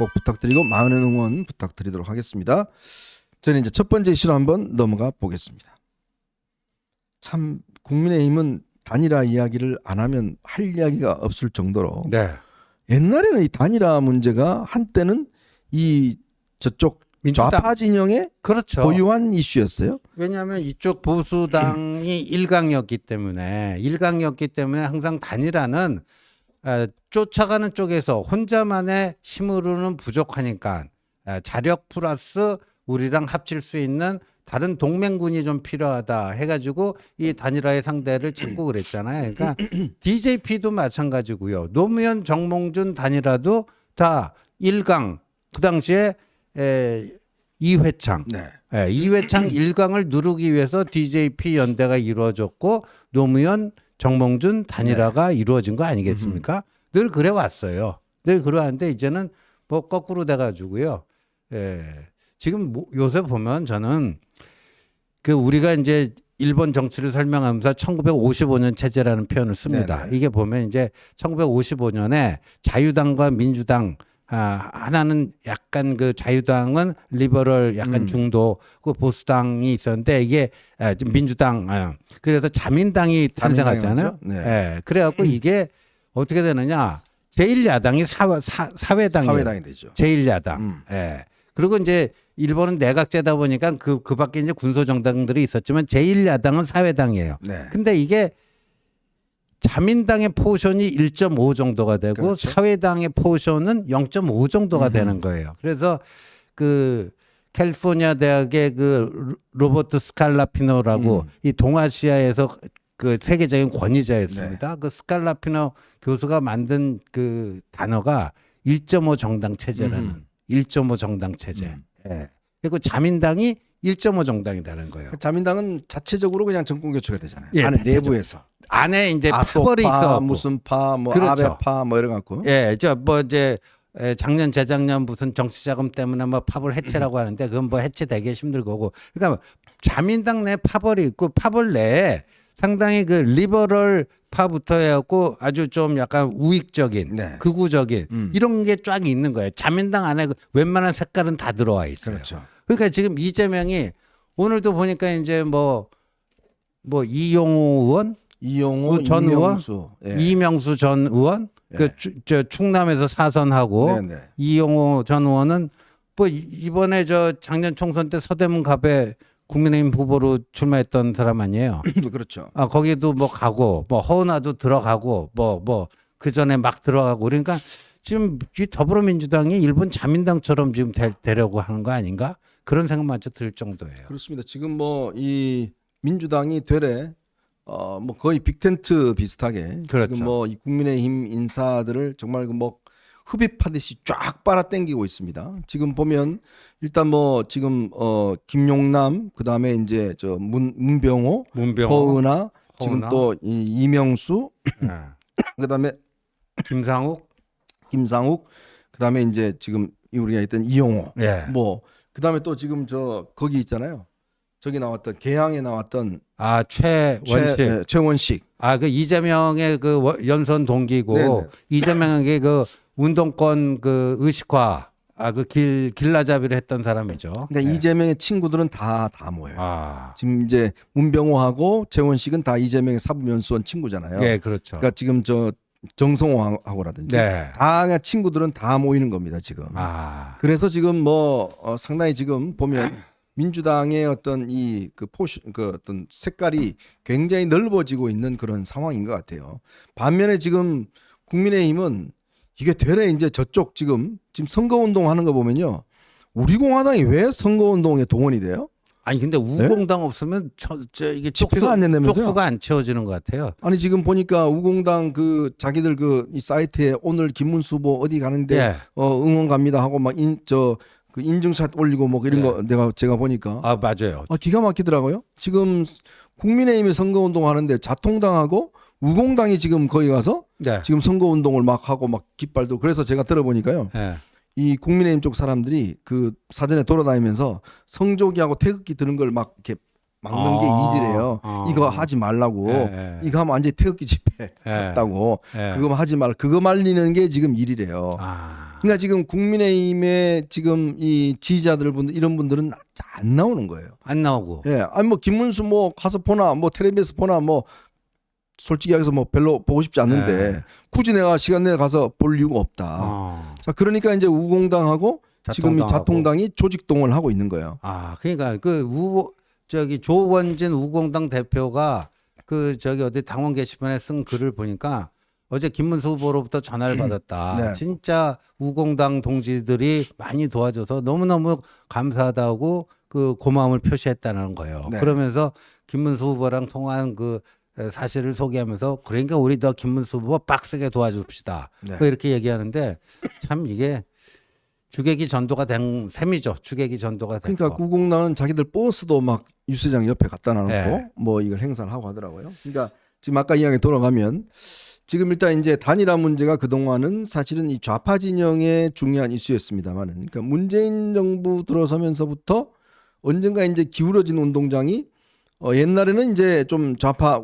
꼭 부탁드리고 많은 응원 부탁드리도록 하겠습니다. 저는 이제 첫 번째 이슈로 한번 넘어가 보겠습니다. 참 국민의힘은 단일화 이야기를 안 하면 할 이야기가 없을 정도로 네. 옛날에는 이 단일화 문제가 한때는 이 저쪽 민주당. 좌파 진영의 그렇죠. 고유한 이슈였어요. 왜냐하면 이쪽 보수당이 일강이었기 때문에 항상 단일화는 쫓아가는 쪽에서 혼자만의 힘으로는 부족하니까 자력 플러스 우리랑 합칠 수 있는 다른 동맹군이 좀 필요하다 해가지고 이 단일화의 상대를 찾고 그랬잖아요. 그러니까 DJP도 마찬가지고요. 노무현 정몽준 단일화도 다 일강 그 당시에 이회창. 네. 이회창 1강을 누르기 위해서 DJP 연대가 이루어졌고 노무현 정몽준 단일화가 이루어진 거 아니겠습니까? 늘 그래 왔어요. 늘 그래 왔는데 이제는 뭐 거꾸로 돼가지고요. 지금 요새 보면 저는 그 우리가 이제 일본 정치를 설명하면서 1955년 체제라는 표현을 씁니다. 네네. 이게 보면 이제 1955년에 자유당과 민주당 하나는 약간 그 자유당은 리버럴 약간 중도 그 보수당이 있었는데 이게 민주당 그래서 자민당이 탄생하잖아요. 네. 그래갖고 이게 어떻게 되느냐 제1야당이 사회당이 되죠. 제1야당. 그리고 이제 일본은 내각제다 보니까 그 밖에 이제 군소정당들이 있었지만 제1야당은 사회당이에요. 네. 근데 이게 자민당의 포션이 1.5 정도가 되고 그렇죠. 사회당의 포션은 0.5 정도가 되는 거예요. 그래서 그 캘리포니아 대학의 그 로버트 스칼라피노라고 이 동아시아에서 그 세계적인 권위자였습니다. 그 스칼라피노 교수가 만든 그 단어가 1.5 정당 체제라는 1.5 정당 체제. 그리고 자민당이 1.5 정당이라는 거예요. 자민당은 자체적으로 그냥 정권 교체가 되잖아요. 예, 안에 자체적. 내부에서 안에 이제 파벌이 있어. 무슨 파, 뭐 그렇죠. 아베파 뭐 이런 갖고. 저 뭐 이제 작년 재작년 무슨 정치 자금 때문에 뭐 파벌 해체라고 하는데 그건 뭐 해체되기 힘들 거고. 그러니까 자민당 내 파벌이 있고 파벌 내에 상당히 그 리버럴 파부터 해갖고 아주 좀 약간 우익적인, 네. 극우적인 이런 게 쫙 있는 거예요. 자민당 안에 웬만한 색깔은 다 들어와 있어요. 그렇죠. 그러니까 지금 이재명이 오늘도 보니까 이제 뭐 이용호 의원, 이용호 전 의원, 이명수. 이명수 전 의원, 저 충남에서 사선하고 네네. 이용호 전 의원은 뭐 이번에 저 작년 총선 때 서대문 갑에 국민의힘 후보로 출마했던 사람 아니에요. 그렇죠. 거기도 뭐 가고 뭐 허은하도 들어가고 뭐 그 전에 막 들어가고 그러니까 지금 이 더불어민주당이 일본 자민당처럼 지금 되려고 하는 거 아닌가? 그런 생각마저 들 정도예요. 그렇습니다. 지금 뭐 이 민주당이 되레 뭐 거의 빅텐트 비슷하게 그렇죠. 지금 뭐 이 국민의힘 인사들을 정말 뭐 흡입하듯이 쫙 빨아당기고 있습니다. 지금 보면 일단 뭐 지금 김용남 그다음에 이제 저 문병호, 허은하, 지금 또 이명수 그다음에 김상욱 그다음에 이제 지금 우리가 했던 이용호 뭐 그다음에 또 지금 저 거기 있잖아요. 저기 나왔던 개항에 나왔던 최원식. 그 이재명의 그 연선 동기고 네네. 이재명에게 그 운동권 그 의식화 그 길라잡이를 했던 사람이죠. 그러니까 이재명의 친구들은 다 모여요. 아. 지금 이제 문병호하고 최원식은 다 이재명의 사법연수원 친구잖아요. 예, 그렇죠. 그러니까 지금 저 정성호하고라든지 다 그냥 친구들은 다 모이는 겁니다 지금. 그래서 지금 뭐 상당히 지금 보면 민주당의 어떤 이 그 어떤 색깔이 굉장히 넓어지고 있는 그런 상황인 것 같아요. 반면에 지금 국민의힘은 이게 되레 이제 저쪽 지금 선거운동 하는 거 보면요. 우리 공화당이 왜 선거운동에 동원이 돼요? 아니 근데 우공당 없으면 이게 집회가 안 된다면서요? 쪽수가 안 채워지는 것 같아요. 아니 지금 보니까 우공당 그 자기들 그 이 사이트에 오늘 김문수 후보 어디 가는데 응원 갑니다 하고 막 그 인증샷 올리고 뭐 이런 거 제가 보니까 맞아요. 기가 막히더라고요. 지금 국민의힘이 선거운동 하는데 자통당하고 우공당이 지금 거기 가서 지금 선거운동을 막 하고 막 깃발도 그래서 제가 들어보니까요. 이 국민의힘 쪽 사람들이 그 사전에 돌아다니면서 성조기하고 태극기 드는 걸 막 이렇게 막는 게 일이래요. 이거 하지 말라고. 이거 하면 완전히 태극기 집회 같다고. 그거 하지 말. 그거 말리는 게 지금 일이래요. 그러니까 지금 국민의힘의 지금 이 지지자들 분들 이런 분들은 안 나오는 거예요. 안 나오고. 예, 아니 뭐 김문수 뭐 가서 보나 뭐 텔레비에서 보나 뭐 솔직히 얘기해서 뭐 별로 보고 싶지 않는데 네. 굳이 내가 시간 내에 가서 볼 이유가 없다. 자, 그러니까 이제 우공당하고 지금 이 자통당이 조직동을 하고 있는 거예요. 아, 그러니까 조원진 우공당 대표가 어디 당원 게시판에 쓴 글을 보니까 어제 김문수 후보로부터 전화를 받았다. 네. 진짜 우공당 동지들이 많이 도와줘서 너무너무 감사하다고 그 고마움을 표시했다는 거예요. 네. 그러면서 김문수 후보랑 통화한 그 사실을 소개하면서 그러니까 우리 더 김문수 후보 빡세게 도와줍시다. 네. 뭐 이렇게 얘기하는데 참 이게 주객이 전도가 된 셈이죠. 주객이 전도가 됐고. 그러니까 우공당은 자기들 버스도 막 유세장 옆에 갖다 놔놓고 네. 뭐 이걸 행사를 하고 하더라고요. 그러니까 지금 아까 이야기 돌아가면 지금 일단 이제 단일화 문제가 그동안은 사실은 이 좌파 진영의 중요한 이슈였습니다만은 그러니까 문재인 정부 들어서면서부터 언젠가 이제 기울어진 운동장이 옛날에는 이제 좀 좌파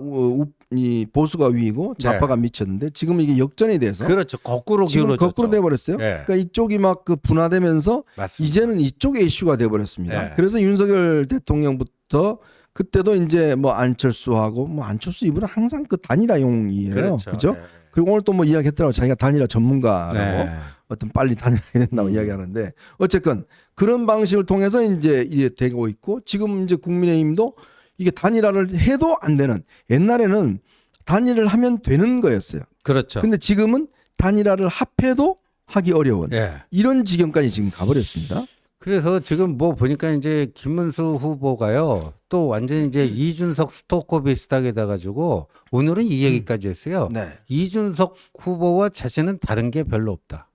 이 보수가 위이고 좌파가 네. 미쳤는데 지금 이게 역전이 돼서 그렇죠. 거꾸로 지금 기울어졌죠. 거꾸로 돼 버렸어요. 네. 그러니까 이쪽이 막 그 분화되면서 맞습니다. 이제는 이쪽의 이슈가 돼 버렸습니다. 네. 그래서 윤석열 대통령부터 그때도 이제 뭐 안철수하고 뭐 안철수 이분은 항상 그 단일화용이에요. 그렇죠? 네. 그리고 오늘 또 뭐 이야기했더라고 자기가 단일화 전문가라고 네. 어떤 빨리 단일화해야 된다고 이야기하는데 어쨌건 그런 방식을 통해서 이제 되고 있고 지금 이제 국민의힘도 이게 단일화를 해도 안 되는 옛날에는 단일화를 하면 되는 거였어요. 그렇죠. 근데 지금은 단일화를 합해도 하기 어려운 예. 이런 지경까지 지금 가버렸습니다. 그래서 지금 뭐 보니까 이제 김문수 후보가요 또 완전히 이제 이준석 스토커 비슷하게 돼가지고 오늘은 이 얘기까지 했어요. 네. 이준석 후보와 자신은 다른 게 별로 없다.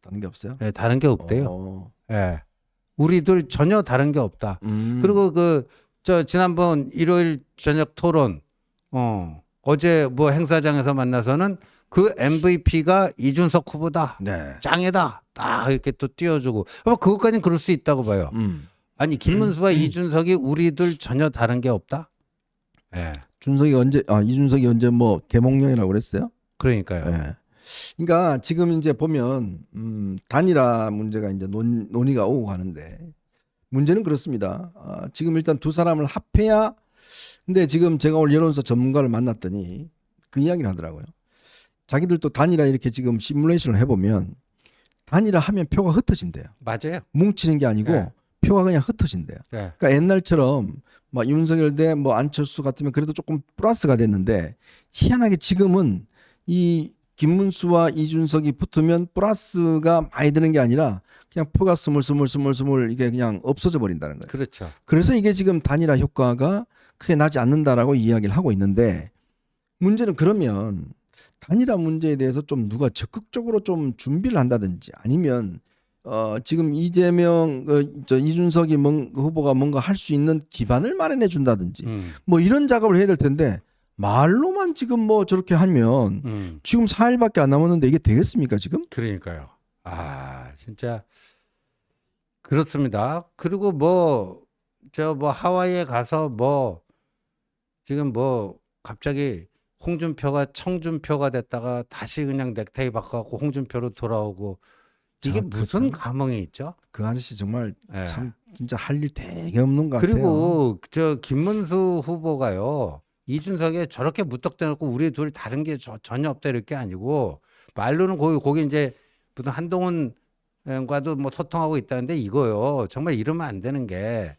다른 게 없어요? 예, 다른 게 없대요. 예. 우리들 전혀 다른 게 없다. 그리고 지난번 일요일 저녁 토론, 어제 뭐 행사장에서 만나서는 그 MVP가 이준석 후보다. 네. 짱이다. 딱 이렇게 또 띄워주고. 그것까지는 그럴 수 있다고 봐요. 아니, 김문수와 이준석이 우리들 전혀 다른 게 없다? 예. 이준석이 언제 뭐 개몽령이라고 그랬어요? 그러니까요. 네. 그러니까 지금 이제 보면 단일화 문제가 이제 논의가 오고 가는데 문제는 그렇습니다. 지금 일단 두 사람을 합해야 근데 지금 제가 오늘 여론조사 전문가를 만났더니 그 이야기를 하더라고요. 자기들도 단일화 이렇게 지금 시뮬레이션을 해보면 단일화 하면 표가 흩어진대요. 맞아요. 뭉치는 게 아니고 네. 표가 그냥 흩어진대요. 네. 그러니까 옛날처럼 막 윤석열 대 뭐 안철수 같으면 그래도 조금 플러스가 됐는데 희한하게 지금은 이 김문수와 이준석이 붙으면 플러스가 많이 되는 게 아니라 그냥 표가 스물스물 이게 그냥 없어져 버린다는 거예요. 그렇죠. 그래서 이게 지금 단일화 효과가 크게 나지 않는다라고 이야기를 하고 있는데 문제는 그러면 단일화 문제에 대해서 좀 누가 적극적으로 좀 준비를 한다든지 아니면 지금 이재명 이준석이 후보가 뭔가 할 수 있는 기반을 마련해 준다든지 뭐 이런 작업을 해야 될 텐데 말로만 지금 뭐 저렇게 하면 지금 4일밖에 안 남았는데 이게 되겠습니까 지금? 그러니까요. 진짜 그렇습니다. 그리고 뭐 하와이에 가서 지금 갑자기 홍준표가 청준표가 됐다가 다시 그냥 넥타이 바꿔갖고 홍준표로 돌아오고 이게 무슨 감흥이 있죠? 그 아저씨 정말 네. 참 진짜 할 일 되게 없는 것 같아요. 그리고 김문수 후보가요. 이준석에 저렇게 무턱대놓고 우리 둘 다른 게 전혀 없다 이럴 게 아니고 말로는 거기 이제 무슨 한동훈과도 뭐 소통하고 있다는데 이거요. 정말 이러면 안 되는 게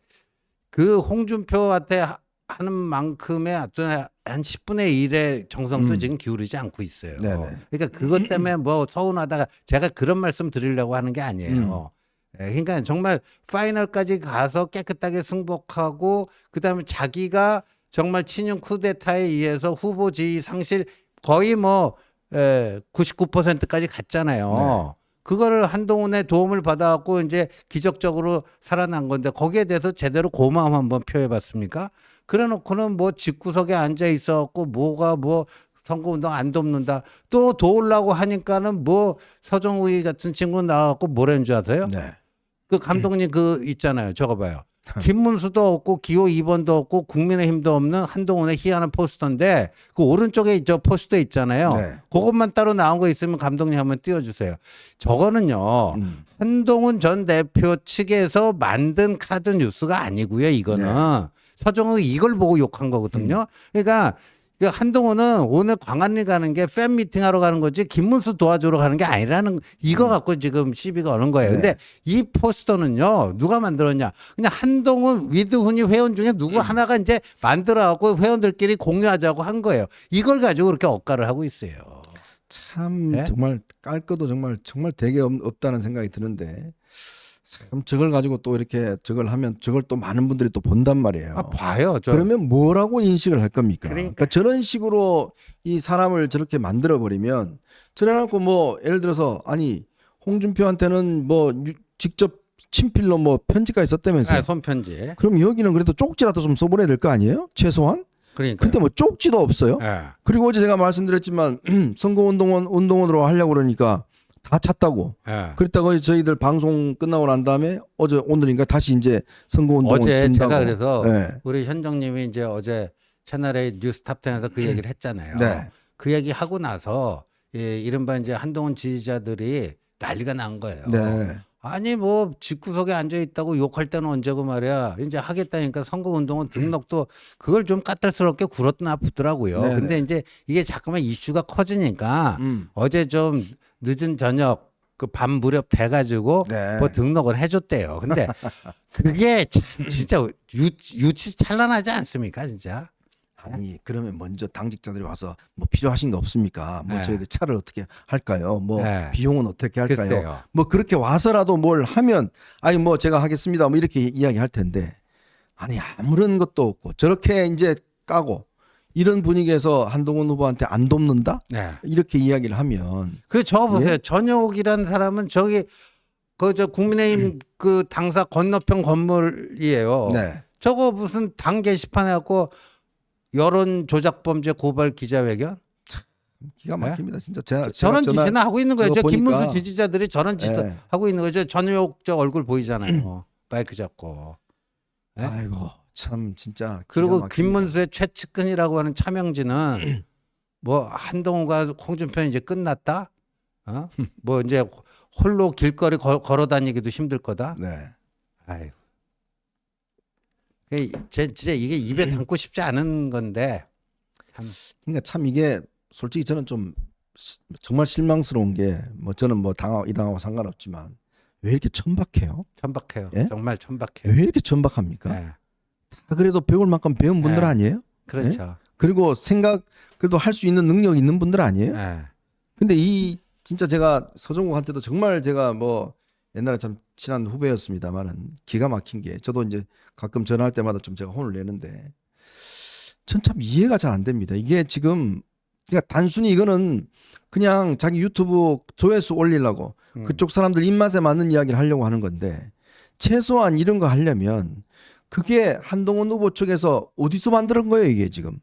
그 홍준표한테 하는 만큼의 어떤 한 10분의 1의 정성도 지금 기울이지 않고 있어요. 네네. 그러니까 그것 때문에 서운하다가 제가 그런 말씀 드리려고 하는 게 아니에요. 그러니까 정말 파이널까지 가서 깨끗하게 승복하고 그다음에 자기가 정말 친윤 쿠데타에 의해서 후보 지위 상실 거의 99%까지 갔잖아요. 네. 그거를 한동훈의 도움을 받아갖고 이제 기적적으로 살아난 건데 거기에 대해서 제대로 고마움 한번 표해봤습니까? 그래놓고는 집구석에 앉아 있어갖고 선거운동 안 돕는다. 또 도우려고 하니까는 서정우이 같은 친구 나와갖고 뭐라는 줄 아세요? 네. 그 감독님 있잖아요. 저거 봐요. 김문수도 없고 기호 2번도 없고 국민의힘도 없는 한동훈의 희한한 포스터인데 그 오른쪽에 저 포스터 있잖아요. 네. 그것만 따로 나온 거 있으면 감독님 한번 띄워주세요. 저거는요. 한동훈 전 대표 측에서 만든 카드 뉴스가 아니고요. 이거는 네. 서정욱이 이걸 보고 욕한 거거든요. 그러니까 한동훈은 오늘 광안리 가는 게 팬 미팅하러 가는 거지 김문수 도와주러 가는 게 아니라는 이거 갖고 지금 시비가 오는 거예요. 네. 근데 이 포스터는요 누가 만들었냐? 그냥 한동훈 위드훈이 회원 중에 누구 하나가 이제 만들어갖고 회원들끼리 공유하자고 한 거예요. 이걸 가지고 그렇게 억가를 하고 있어요. 참 네? 정말 깔 것도 정말 되게 없다는 생각이 드는데 참 저걸 가지고 또 이렇게 저걸 하면 저걸 또 많은 분들이 또 본단 말이에요. 봐요. 그러면 뭐라고 인식을 할 겁니까? 그러니까. 저런 식으로 이 사람을 저렇게 만들어 버리면 저래놓고 뭐 예를 들어서 아니 홍준표한테는 뭐 직접 친필로 뭐 편지가 있었다면서요? 손편지. 그럼 여기는 그래도 쪽지라도 좀 써보내야 될 거 아니에요? 최소한? 그러니까. 근데 뭐 쪽지도 없어요. 그리고 어제 제가 말씀드렸지만 선거운동원으로 하려고 그러니까 다 찼다고. 그랬다가 저희들 방송 끝나고 난 다음에 오늘인가 다시 이제 선거운동을 어제 준다고. 제가 그래서 네. 우리 현정님이 이제 어제 채널A 뉴스 탑10에서 그 얘기를 했잖아요. 네. 그 얘기 하고 나서 이른바 이제 한동훈 지지자들이 난리가 난 거예요. 네. 아니 뭐 집구석에 앉아 있다고 욕할 때는 언제고 말이야. 이제 하겠다니까 선거운동은 등록도 그걸 좀 까탈스럽게 굴었나 보더라고요. 네네. 근데 이제 이게 자꾸만 이슈가 커지니까 어제 좀 늦은 저녁 그 밤 무렵 돼가지고 네. 뭐 등록을 해줬대요. 근데 그게 참 진짜 유치 찬란하지 않습니까, 진짜? 아니 그러면 먼저 당직자들이 와서 뭐 필요하신 거 없습니까? 뭐 네. 저희들 차를 어떻게 할까요? 뭐 네. 비용은 어떻게 할까요? 글쎄요. 뭐 그렇게 와서라도 뭘 하면 아니 뭐 제가 하겠습니다. 뭐 이렇게 이야기할 텐데 아니 아무런 것도 없고 저렇게 이제 까고 이런 분위기에서 한동훈 후보한테 안 돕는다? 네. 이렇게 이야기를 하면 저 보세요. 예? 전용욱이라는 사람은 저기 저 국민의힘 그 당사 건너편 건물이에요. 네. 저거 무슨 당 게시판에 갖고 여론 조작 범죄 고발 기자회견? 기가 막힙니다. 진짜 제가 저런 전화- 짓이나 하고 있는 거예요. 저거 저 김문수 보니까 지지자들이 저런 짓 네. 하고 있는 거죠. 전용 저 얼굴 보이잖아요. 마이크 잡고. 네? 아이고 참 진짜 기가 그리고 막힙니다. 김문수의 최측근이라고 하는 차명진은 뭐 한동훈과 홍준표는 이제 끝났다. 뭐 이제 홀로 길거리 걸어 다니기도 힘들 거다. 네. 아이고. 진짜 이게 입에 담고 싶지 않은 건데. 참. 그러니까 참 이게 솔직히 저는 좀 정말 실망스러운 게 뭐 저는 뭐 이 당하고 상관없지만 왜 이렇게 천박해요? 천박해요. 예? 정말 천박해요. 왜 이렇게 천박합니까? 네. 다 그래도 배울 만큼 배운 분들 네. 아니에요? 그렇죠. 그리고 그래도 할 수 있는 능력 있는 분들 아니에요? 네. 근데 진짜 제가 서정국한테도 정말 제가 뭐 옛날에 참 친한 후배였습니다만은 기가 막힌 게 저도 이제 가끔 전화할 때마다 좀 제가 혼을 내는데 전 참 이해가 잘 안 됩니다. 이게 지금 그러니까 단순히 이거는 그냥 자기 유튜브 조회수 올리려고 그쪽 사람들 입맛에 맞는 이야기를 하려고 하는 건데 최소한 이런 거 하려면 그게 한동훈 후보 쪽에서 어디서 만드는 거예요 이게 지금.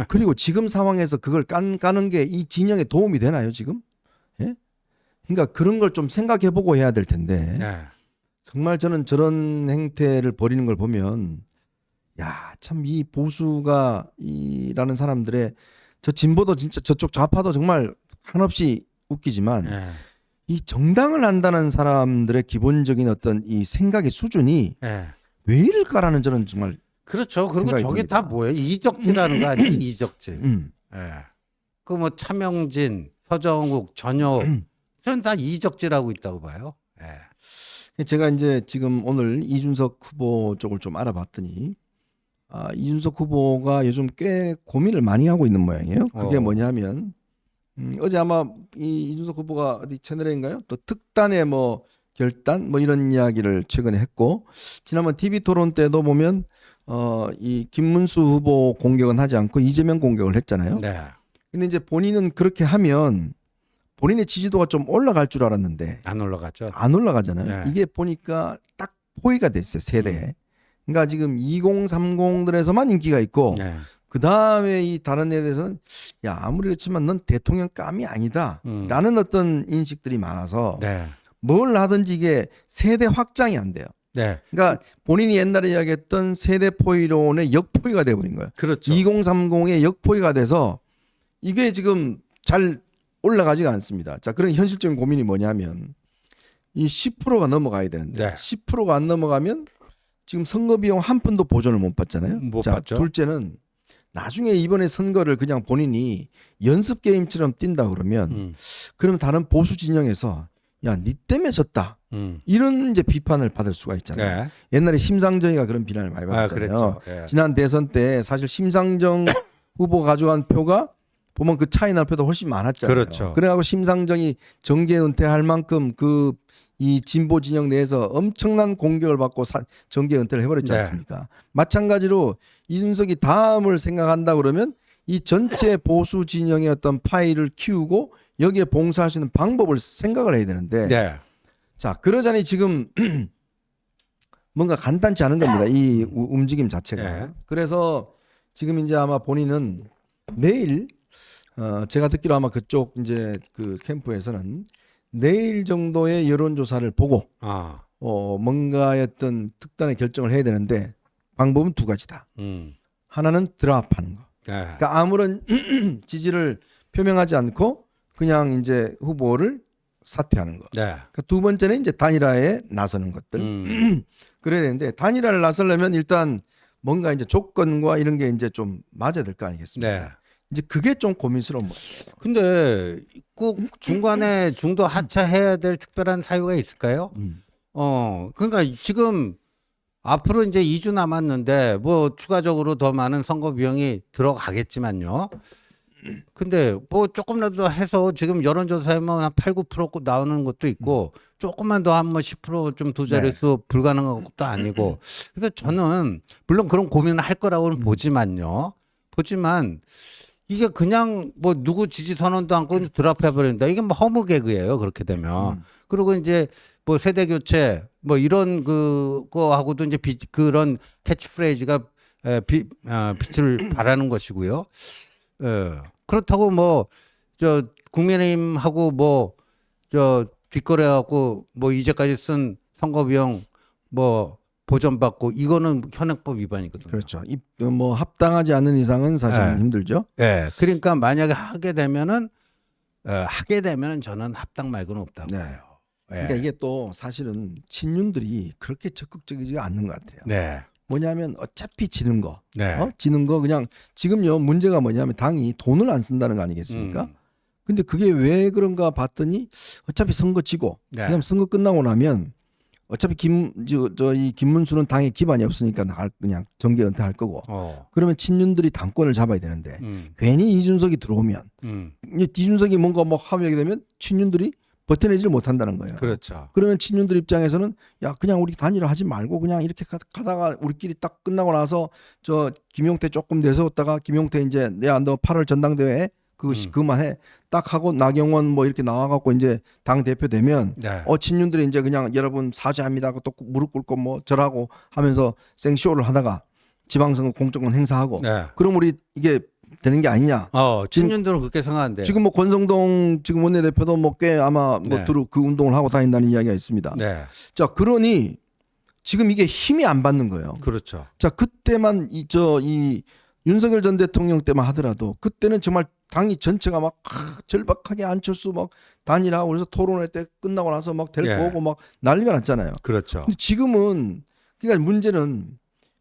그리고 지금 상황에서 그걸 까는 게 이 진영에 도움이 되나요 지금? 예? 그러니까 그런 걸 좀 생각해보고 해야 될 텐데 네. 정말 저는 저런 행태를 벌이는 걸 보면 야 참 이 보수가 이라는 사람들의 저 진보도 진짜 저쪽 좌파도 정말 한없이 웃기지만 네. 이 정당을 한다는 사람들의 기본적인 어떤 이 생각의 수준이 네. 왜 이럴까라는 저는 정말 그렇죠. 그리고 생각이 저게 듭니다. 다 뭐예요? 이적질하는 거 아니에요? 이적질. 예. 그 뭐 차명진, 서정욱, 전효 전 다 이적질하고 있다고 봐요. 예. 제가 이제 지금 오늘 이준석 후보 쪽을 좀 알아봤더니 이준석 후보가 요즘 꽤 고민을 많이 하고 있는 모양이에요. 그게 뭐냐면 어제 아마 이준석 후보가 어디 채널인가요? 또 특단의 뭐 결단 뭐 이런 이야기를 최근에 했고 지난번 TV 토론 때도 보면 이 김문수 후보 공격은 하지 않고 이재명 공격을 했잖아요. 네. 근데 이제 본인은 그렇게 하면 본인의 지지도가 좀 올라갈 줄 알았는데 안 올라갔죠. 안 올라가잖아요. 네. 이게 보니까 딱 포위가 됐어요. 세대에. 그러니까 지금 2030들에서만 인기가 있고 네. 그 다음에 이 다른 애에 대해서는 야 아무리 그렇지만 넌 대통령감이 아니다 라는 어떤 인식들이 많아서 네. 뭘 하든지 이게 세대 확장이 안 돼요. 네. 그러니까 본인이 옛날에 이야기했던 세대 포이론의 역포위가 돼버린 거예요. 그렇죠. 2030의 역포위가 돼서 이게 지금 잘 올라가지가 않습니다. 자, 그런 현실적인 고민이 뭐냐면 이 10%가 넘어가야 되는데 네. 10%가 안 넘어가면 지금 선거 비용 한 푼도 보전을 못 받잖아요. 못 자, 받죠. 둘째는 나중에 이번에 선거를 그냥 본인이 연습 게임처럼 뛴다 그러면 그럼 다른 보수 진영에서 야, 니 때문에 졌다. 이런 이제 비판을 받을 수가 있잖아요. 네. 옛날에 심상정이가 그런 비난을 많이 받았잖아요. 네. 지난 대선 때 사실 심상정 후보가 가져간 표가 보면 그 차이 날 표도 훨씬 많았잖아요. 그렇죠. 그래가지고 심상정이 정계 은퇴할 만큼 그 이 진보 진영 내에서 엄청난 공격을 받고 정계 은퇴를 해버렸지 네. 않습니까? 마찬가지로 이준석이 다음을 생각한다 그러면 이 전체 보수 진영의 어떤 파일을 키우고 여기에 봉사할 수 있는 방법을 생각을 해야 되는데 네. 자 그러자니 지금 뭔가 간단치 않은 겁니다. 이 움직임 자체가. 네. 그래서 지금 이제 아마 본인은 내일 제가 듣기로 아마 그쪽 이제 그 캠프에서는 내일 정도의 여론조사를 보고 뭔가의 어떤 특단의 결정을 해야 되는데 방법은 두 가지다. 하나는 드랍하는 거. 네. 그러니까 아무런 지지를 표명하지 않고 그냥 이제 후보를 사퇴하는 거. 네. 그러니까 두 번째는 이제 단일화에 나서는 것들. 그래야 되는데 단일화를 나서려면 일단 뭔가 이제 조건과 이런 게 이제 좀 맞아야 될 거 아니겠습니까? 네. 이제 그게 좀 고민스러운 거예요. 근데 꼭 중간에 중도 하차해야 될 특별한 사유가 있을까요? 그러니까 지금 앞으로 이제 2주 남았는데 뭐 추가적으로 더 많은 선거 비용이 들어가겠지만요. 근데 뭐 조금이라도 해서 지금 여론조사에만 한 8, 9% 나오는 것도 있고 조금만 더 하면 10%좀 두 자릿수 불가능한 것도 아니고. 그래서 저는 물론 그런 고민을 할 거라고는 보지만 이게 그냥 뭐 누구 지지 선언도 않고 드랍해 버린다. 이게 뭐 허무 개그예요. 그렇게 되면. 그리고 이제 뭐 세대 교체 뭐 이런 그거하고도 이제 그런 캐치프레이즈가 빛을 발하는 것이고요. 그렇다고 뭐 저 국민의힘하고 뭐 저 뒷거래하고 뭐 이제까지 쓴 선거 비용 뭐 보전받고 이거는 현행법 위반이거든요. 그렇죠. 뭐 합당하지 않는 이상은 사실 네. 힘들죠. 네. 그러니까 만약에 하게 되면은 저는 합당 말고는 없다고 네. 봐요. 그러니까 이게 또 사실은 친윤들이 그렇게 적극적이지가 않는 것 같아요. 네. 뭐냐면 어차피 지는 거, 네. 지는 거 그냥 지금요 문제가 뭐냐면 당이 돈을 안 쓴다는 거 아니겠습니까? 근데 그게 왜 그런가 봤더니 어차피 선거 지고 그냥 선거 끝나고 나면 어차피 이 김문수는 당에 기반이 없으니까 그냥 정계 은퇴할 거고 그러면 친윤들이 당권을 잡아야 되는데 괜히 이준석이 들어오면 이준석이 뭔가 뭐 하게 되면 친윤들이 버텨내지를 못한다는 거예요. 그렇죠. 그러면 친윤들 입장에서는 야 그냥 우리 단일화 하지 말고 그냥 이렇게 가다가 우리끼리 딱 끝나고 나서 저 김용태 조금 내세웠다가 김용태 이제 야 너 8월 전당대회 그만해 딱 하고 나경원 뭐 이렇게 나와갖고 이제 당 대표 되면 친윤들이 이제 그냥 여러분 사죄합니다 하고 또 무릎 꿇고 뭐 절하고 하면서 생쇼를 하다가 지방선거 공천권 행사하고 그럼 우리 이게 되는 게 아니냐. 친윤들은 그렇게 생각한대요. 지금 뭐 권성동 지금 원내대표도 뭐 꽤 아마 뭐 그 운동을 하고 다닌다는 이야기가 있습니다. 자 그러니 지금 이게 힘이 안 받는 거예요. 그렇죠. 자 그때만 이 윤석열 전 대통령 때만 하더라도 그때는 정말 당이 전체가 막 절박하게 안철수 막 단일하고 그래서 토론회 때 끝나고 나서 막 데리고 오고 막 난리가 났잖아요. 그렇죠. 근데 지금은 그러니까 문제는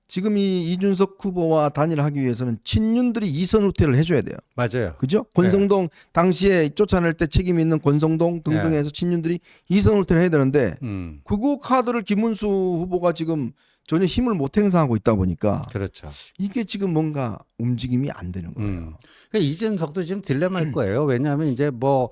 지금 이 이준석 후보와 단일하기 위해서는 친윤들이 이선 후퇴를 해줘야 돼요. 맞아요. 그죠? 권성동 당시에 쫓아낼 때 책임 있는 권성동 등등해서 친윤들이 이선 후퇴를 해야 되는데 그거 카드를 김문수 후보가 지금 전혀 힘을 못 행사하고 있다 보니까 그렇죠. 이게 지금 뭔가 움직임이 안 되는 거예요. 그러니까 이준석도 지금 딜레마일 거예요. 왜냐하면 이제 뭐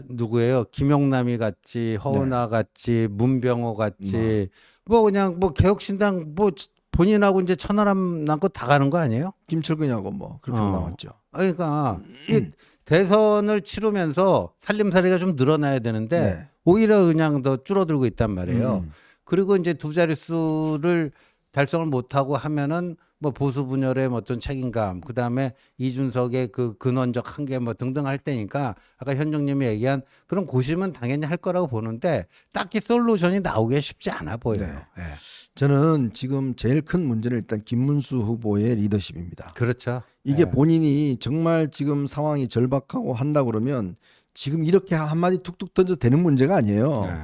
누구예요? 김용남이 같이 허은하 같이 문병호 같이 뭐 그냥 뭐 개혁신당 뭐 본인하고 이제 천하람 남고 다 가는 거 아니에요? 김철근하고 뭐 그렇게 나왔죠. 그러니까 이 대선을 치르면서 살림살이가 좀 늘어나야 되는데 오히려 그냥 더 줄어들고 있단 말이에요. 그리고 이제 두 자릿수를 달성을 못하고 하면은 뭐 보수 분열의 뭐 어떤 책임감, 그 다음에 이준석의 그 근원적 한계 뭐 등등 할 때니까 아까 현정님이 얘기한 그런 고심은 당연히 할 거라고 보는데 딱히 솔루션이 나오기 쉽지 않아 보여요. 네. 예. 저는 지금 제일 큰 문제는 일단 김문수 후보의 리더십입니다. 그렇죠. 이게 예. 본인이 정말 지금 상황이 절박하고 한다 그러면 지금 이렇게 한마디 툭툭 던져도 되는 문제가 아니에요. 예.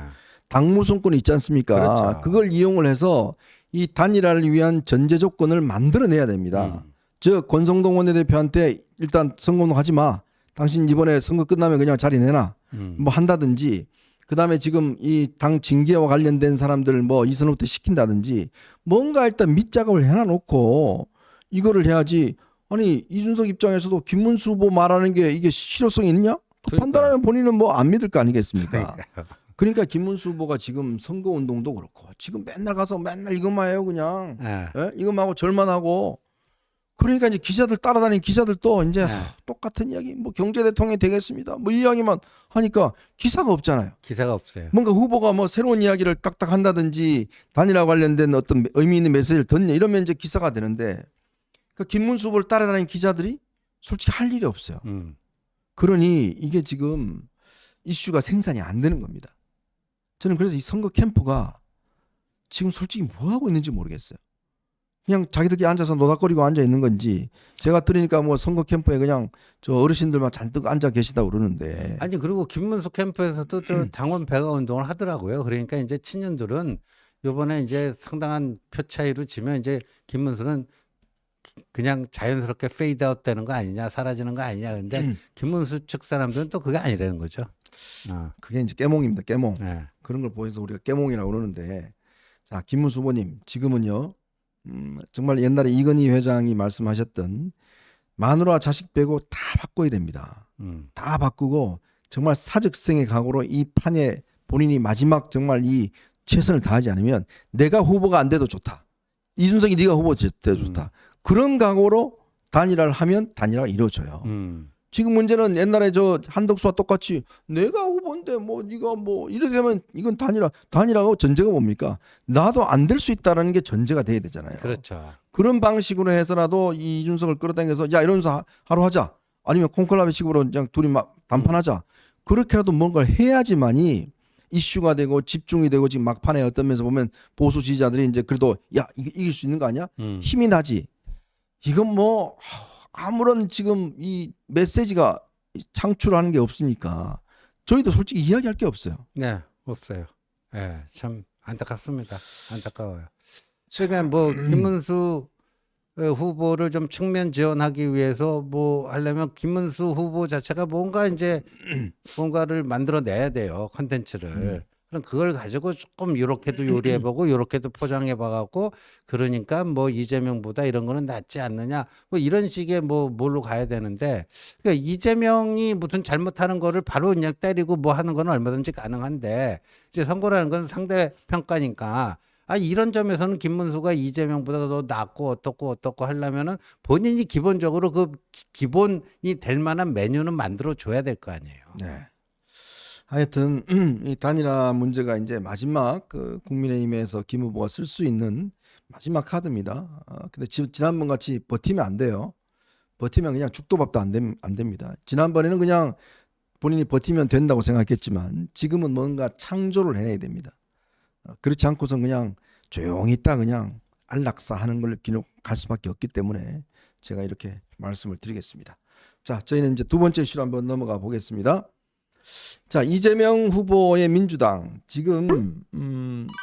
당무송권이 있지 않습니까? 그렇죠. 그걸 이용을 해서 이 단일화를 위한 전제 조건을 만들어내야 됩니다. 즉 권성동 원내대표한테 일단 선거운동 하지 마. 당신 이번에 선거 끝나면 그냥 자리 내놔. 뭐 한다든지. 그다음에 지금 이 당 징계와 관련된 사람들 뭐 이선호부터 시킨다든지 뭔가 일단 밑작업을 해놔놓고 이거를 해야지. 아니 이준석 입장에서도 김문수 후보 말하는 게 이게 실효성이 있냐? 그 판단하면 본인은 뭐 안 믿을 거 아니겠습니까? 그러니까 김문수 후보가 지금 선거 운동도 그렇고 지금 맨날 가서 맨날 이것만 해요 그냥. 예? 이것만 하고 절만 하고. 그러니까 이제 기자들 따라다니는 기자들도 이제 똑같은 이야기 뭐 경제 대통령이 되겠습니다. 뭐 이 이야기만 하니까 기사가 없잖아요. 기사가 없어요. 뭔가 후보가 뭐 새로운 이야기를 딱딱 한다든지 단일화 관련된 어떤 의미 있는 메시지를 던져 이러면 이제 기사가 되는데 그러니까 김문수 후보를 따라다니는 기자들이 솔직히 할 일이 없어요. 그러니 이게 지금 이슈가 생산이 안 되는 겁니다. 저는 그래서 이 선거 캠프가 지금 솔직히 뭐 하고 있는지 모르겠어요. 그냥 자기들끼리 앉아서 노닥거리고 앉아 있는 건지 제가 들으니까 뭐 선거 캠프에 그냥 저 어르신들만 잔뜩 앉아 계시다 그러는데 아니 그리고 김문수 캠프에서도 저 당원 배가 운동을 하더라고요. 그러니까 이제 친윤들은 요번에 이제 상당한 표 차이로 지면 이제 김문수는 그냥 자연스럽게 페이드아웃 되는 거 아니냐, 사라지는 거 아니냐. 근데 김문수 측 사람들은 또 그게 아니라는 거죠. 그게 이제 깨몽입니다. 깨몽. 네. 그런 걸 보여서 우리가 깨몽이라고 그러는데 자 김문수 후보님 지금은요 정말 옛날에 이건희 회장이 말씀하셨던 마누라 자식 빼고 다 바꿔야 됩니다. 다 바꾸고 정말 사직생의 각오로 이 판에 본인이 마지막 정말 이 최선을 다하지 않으면 내가 후보가 안 돼도 좋다. 이준석이 네가 후보 돼도 좋다. 그런 각오로 단일화를 하면 단일화가 이루어져요. 지금 문제는 옛날에 저 한덕수와 똑같이 내가 후보인데 뭐 네가 뭐 이렇게 되면 이건 단일화가 전제가 뭡니까? 나도 안 될 수 있다라는 게 전제가 돼야 되잖아요. 그렇죠. 그런 방식으로 해서라도 이준석을 끌어당겨서 야 이러면서 하루 하자. 아니면 콩클라베식으로 그냥 둘이 막 단판하자. 그렇게라도 뭔가를 해야지만이 이슈가 되고 집중이 되고 지금 막판에 어떤 면에서 보면 보수 지지자들이 이제 그래도 야 이길 수 있는 거 아니야? 힘이 나지. 이건 뭐 아무런 지금 이 메시지가 창출하는 게 없으니까 저희도 솔직히 이야기할 게 없어요. 네, 없어요. 네, 참 안타깝습니다. 안타까워요. 그러니까 뭐 김문수 후보를 좀 측면 지원하기 위해서 뭐 하려면 김문수 후보 자체가 뭔가 이제 뭔가를 만들어내야 돼요. 컨텐츠를. 그럼 그걸 가지고 조금 이렇게도 요리해보고 이렇게도 포장해봐갖고 그러니까 뭐 이재명보다 이런 거는 낫지 않느냐 뭐 이런 식의 뭐 뭘로 가야 되는데 그러니까 이재명이 무슨 잘못하는 거를 바로 그냥 때리고 뭐 하는 거는 얼마든지 가능한데 이제 선거라는 건 상대 평가니까 아 이런 점에서는 김문수가 이재명보다 더 낫고 어떻고 하려면은 본인이 기본적으로 그 기본이 될 만한 메뉴는 만들어 줘야 될 거 아니에요. 네. 하여튼 이 단일화 문제가 이제 마지막 그 국민의힘에서 김 후보가 쓸 수 있는 마지막 카드입니다. 근데 지난번 같이 버티면 안 돼요. 버티면 그냥 죽도 밥도 안 됩니다. 지난번에는 그냥 본인이 버티면 된다고 생각했지만 지금은 뭔가 창조를 해내야 됩니다. 그렇지 않고선 그냥 조용히 있다 그냥 안락사하는 걸 기록할 수밖에 없기 때문에 제가 이렇게 말씀을 드리겠습니다. 자, 저희는 이제 두 번째 이슈로 한번 넘어가 보겠습니다. 자, 이재명 후보의 민주당 지금